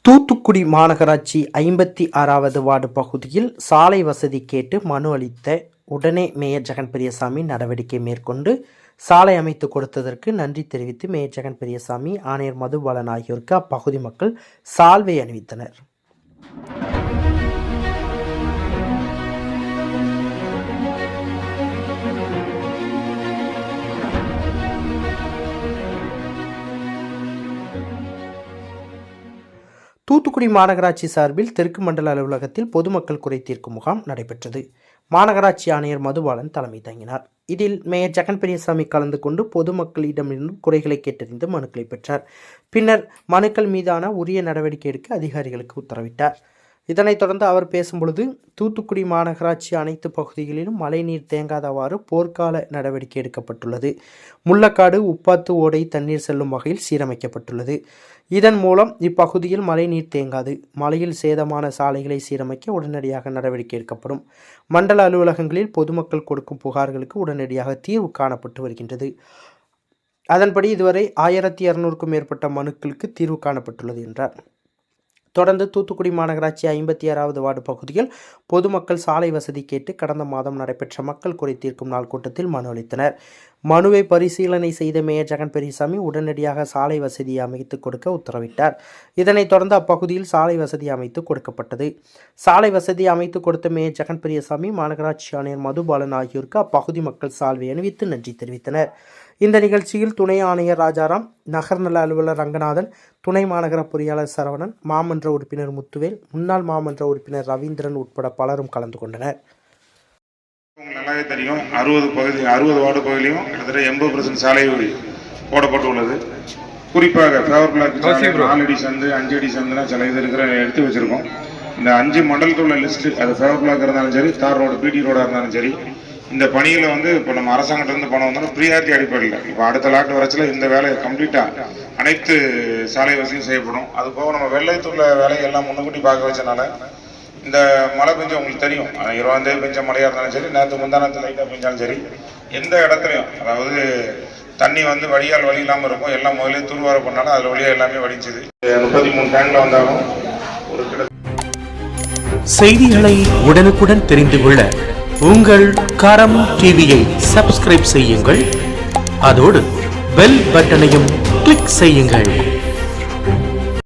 தூத்துக்குடி மாநகராட்சி 56வது வார்டு பகுதியில் சாலை வசதி கேட்டு மனு அளித்த உடனே மேயர் ஜெகன் பெரியசாமி நடவடிக்கை மேற்கொண்டு சாலை அமைத்து கொடுத்ததற்கு நன்றி தெரிவித்து மேயர் ஜெகன் பெரியசாமி, ஆணையர் மதுபாலன் ஆகியோருக்கு அப்பகுதி மக்கள் சால்வை அணிவித்தனர். தூத்துக்குடி மாநகராட்சி சார்பில் தெற்கு மண்டல அலுவலகத்தில் பொதுமக்கள் குறை தீர்க்கும் முகாம் நடைபெற்றது. மாநகராட்சி ஆணையர் மதுபாலன் தலைமை தாங்கினார். இதில் மேயர் ஜெகன் பெரியசாமி கலந்து கொண்டு பொதுமக்களிடமிருந்து குறைகளை கேட்டறிந்து மனுக்களை பெற்றார். பின்னர் மனுக்கள் மீதான உரிய நடவடிக்கை எடுக்க அதிகாரிகளுக்கு உத்தரவிட்டார். இதனைத் தொடர்ந்து அவர் பேசும்பொழுது, தூத்துக்குடி மாநகராட்சி அனைத்து பகுதிகளிலும் மழைநீர் தேங்காதவாறு போர்க்கால நடவடிக்கை எடுக்கப்பட்டுள்ளது. முள்ளக்காடு உப்பாத்து ஓடை தண்ணீர் செல்லும் வகையில் சீரமைக்கப்பட்டுள்ளது. இதன் மூலம் இப்பகுதியில் மழைநீர் தேங்காது. மழையில் சேதமான சாலைகளை சீரமைக்க உடனடியாக நடவடிக்கை எடுக்கப்படும். மண்டல அலுவலகங்களில் பொதுமக்கள் கொடுக்கும் புகார்களுக்கு உடனடியாக தீர்வு காணப்பட்டு வருகின்றது. அதன்படி இதுவரை 1200க்கும் மேற்பட்ட மனுக்களுக்கு தீர்வு காணப்பட்டுள்ளது என்றார். தொடர்ந்து தூத்துக்குடி மாநகராட்சி 56வது வார்டு பகுதியில் பொதுமக்கள் சாலை வசதி கேட்டு கடந்த மாதம் நடைபெற்ற மக்கள் குறை தீர்க்கும் நாள் கூட்டத்தில் மனு அளித்தனர். மனுவை பரிசீலனை செய்த மேயர் ஜெகன் பெரியசாமி உடனடியாக சாலை வசதியை அமைத்து கொடுக்க உத்தரவிட்டார். இதனைத் தொடர்ந்து அப்பகுதியில் சாலை வசதி அமைத்து கொடுக்கப்பட்டது. சாலை வசதி அமைத்து கொடுத்த மேயர் ஜெகன் பெரியசாமி, மாநகராட்சி ஆணையர் மதுபாலன் ஆகியோருக்கு அப்பகுதி மக்கள் சால்வை அணிவித்து நன்றி தெரிவித்தனர். இந்த நிகழ்ச்சியில் துணை ஆணையர் ராஜாராம், நகர்நல அலுவலர் ரங்கநாதன், துணை மாநகர பொறியாளர் சரவணன், மாமன்ற உறுப்பினர் முத்துவேல், முன்னாள் மாமன்ற உறுப்பினர் ரவீந்திரன் உட்பட பலரும் கலந்து கொண்டனர். நல்லாவே தெரியும், 60 வார்டு பகுதியிலும் கிட்டத்தட்ட 80% சாலை போடப்பட்டுள்ளது. குறிப்பாக ஃபேவர் பிளாக் 4 அடி சந்து 5 அடி சந்துனா சில இது இருக்கிற எடுத்து வச்சிருக்கோம். இந்த 5 மண்டலத்தில் உள்ள லிஸ்ட், அது ஃபேவர் பிளாக் இருந்தாலும் சரி, தார் ரோடு பிடி ரோடாக இருந்தாலும் சரி, இந்த பணிகளை இப்போ நம்ம அரசாங்கத்திலிருந்து பணம் வந்தாலும் ப்ரியாரிட்டி அடிப்படையில் இப்போ அடுத்த லாட் வரச்சில் இந்த வேலையை கம்ப்ளீட்டாக அனைத்து சாலை வசதியும் செய்யப்படும். அது போக நம்ம வெள்ளையத்துள்ள வேலையை எல்லாம் முன்னுக்கூட்டி பார்க்க வச்சனால இந்த மழை பெஞ்சு உங்களுக்கு தெரியும், 20ஆம் தேதி பெஞ்ச மழையாக இருந்தாலும் சரி, நேற்று முந்தானத்து லைட்டாக பெஞ்சாலும் சரி, எந்த இடத்துலையும் அதாவது தண்ணி வழி இல்லாமல் இருக்கும். எல்லாம் முதலே தூர்வார பண்ணாலும் அதில் வழியாக எல்லாமே வடிச்சுது. 33 டேங்கில் வந்தாலும் ஒரு செய்திகளை உடனுக்குடன் தெரிந்து கொள்ள உங்கள் கரம் டிவியை சப்ஸ்கிரைப் செய்யுங்கள். அதோடு பெல் பட்டனையும் கிளிக் செய்யுங்கள்.